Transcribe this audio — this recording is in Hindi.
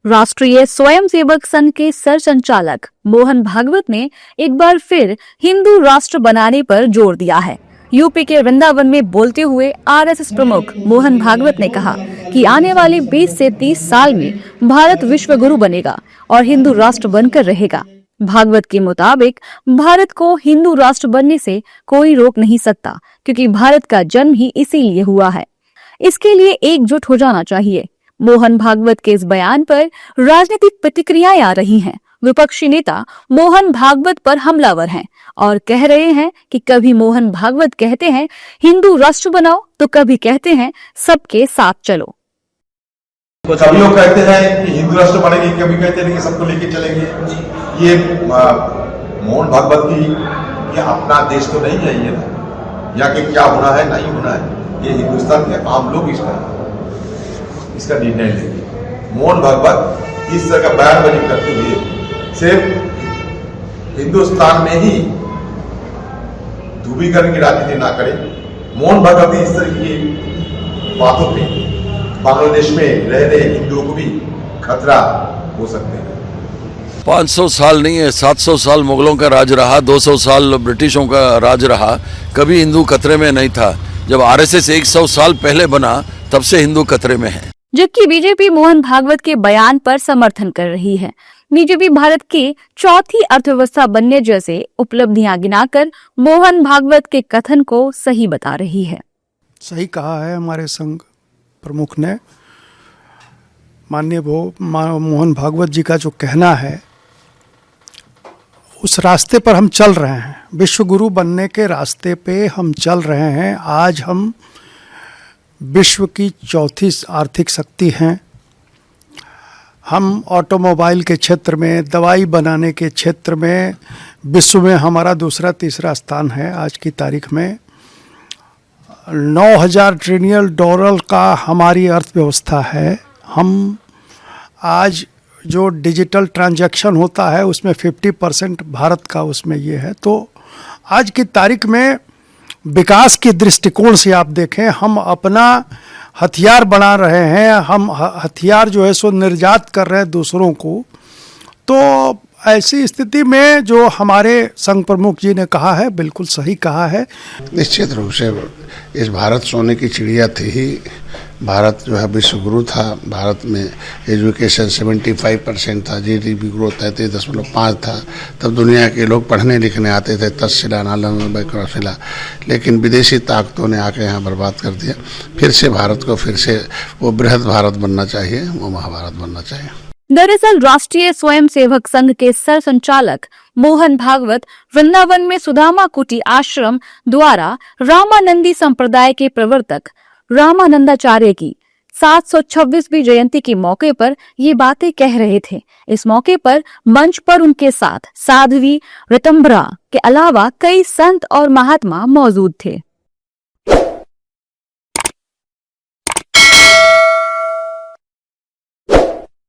राष्ट्रीय स्वयंसेवक संघ के सर संचालक मोहन भागवत ने एक बार फिर हिंदू राष्ट्र बनाने पर जोर दिया है। यूपी के वृंदावन में बोलते हुए आरएसएस प्रमुख मोहन भागवत ने कहा कि आने वाले 20 से 30 साल में भारत विश्व गुरु बनेगा और हिंदू राष्ट्र बनकर रहेगा। भागवत के मुताबिक भारत को हिंदू राष्ट्र बनने से कोई रोक नहीं सकता, क्योंकि भारत का जन्म ही इसीलिए हुआ है। इसके लिए एकजुट हो जाना चाहिए। मोहन भागवत के इस बयान पर राजनीतिक प्रतिक्रियाएं आ रही हैं। विपक्षी नेता मोहन भागवत पर हमलावर हैं और कह रहे हैं कि कभी मोहन भागवत कहते हैं हिंदू राष्ट्र बनाओ, तो कभी कहते हैं सबके साथ चलो। कभी लोग कहते हैं कि हिंदू राष्ट्र बनेंगे, कभी कहते हैं कि सबको लेके चलेंगे। ये मोहन भागवत की ये अपना देश तो नहीं है, ये ना या कि क्या होना है नहीं होना है, ये हिंदुस्तान के आम लोग इसका निर्णय लेंगे। मोहन भागवत इस तरह का बयानबाजी करते हुए सिर्फ हिंदुस्तान में ही ध्रुवीकरण की राजनीति ना करें। मोहन भागवत इस तरह की बातों पे बांग्लादेश में रह रहे हिंदुओं को भी खतरा हो सकते हैं। 500 साल नहीं है, 700 साल मुगलों का राज रहा, 200 साल ब्रिटिशों का राज रहा, कभी हिंदू खतरे में नहीं था। जब आरएसएस 100 साल पहले बना तब से हिंदू खतरे में है। जबकि बीजेपी मोहन भागवत के बयान पर समर्थन कर रही है। बीजेपी भारत की चौथी अर्थव्यवस्था बनने जैसे उपलब्धियां गिनाकर मोहन भागवत के कथन को सही बता रही है। सही कहा है हमारे संघ प्रमुख ने। माननीय मोहन भागवत जी का जो कहना है, उस रास्ते पर हम चल रहे हैं। विश्व गुरु बनने के रास्ते पे हम चल रहे हैं। आज हम विश्व की चौथी आर्थिक शक्ति हैं। हम ऑटोमोबाइल के क्षेत्र में, दवाई बनाने के क्षेत्र में विश्व में हमारा दूसरा तीसरा स्थान है। आज की तारीख में 9,000 ट्रिलियन डॉलर का हमारी अर्थव्यवस्था है। हम आज जो डिजिटल ट्रांजैक्शन होता है उसमें 50% भारत का उसमें ये है। तो आज की तारीख में विकास के दृष्टिकोण से आप देखें, हम अपना हथियार बना रहे हैं। हम हथियार जो है सो निर्यात कर रहे हैं दूसरों को। तो ऐसी स्थिति में जो हमारे संघ प्रमुख जी ने कहा है, बिल्कुल सही कहा है। निश्चित रूप से इस भारत सोने की चिड़िया थी ही। भारत जो है विश्व गुरु था। भारत में एजुकेशन 75% था, जीडीपी ग्रोथ 33.5 था। तब दुनिया के लोग पढ़ने लिखने आते थे, तक्षशिला, नालंदा, बैक्रशिला। लेकिन विदेशी ताकतों ने आके यहाँ बर्बाद कर दिया। फिर से भारत को फिर से वो बृहद भारत बनना चाहिए, वो महाभारत बनना चाहिए। दरअसल राष्ट्रीय स्वयंसेवक संघ के सर संचालक मोहन भागवत वृंदावन में सुदामा कुटी आश्रम द्वारा रामानंदी संप्रदाय के प्रवर्तक रामानंदाचार्य की 726वीं जयंती के मौके पर ये बातें कह रहे थे। इस मौके पर मंच पर उनके साथ साध्वी ऋतंभरा के अलावा कई संत और महात्मा मौजूद थे।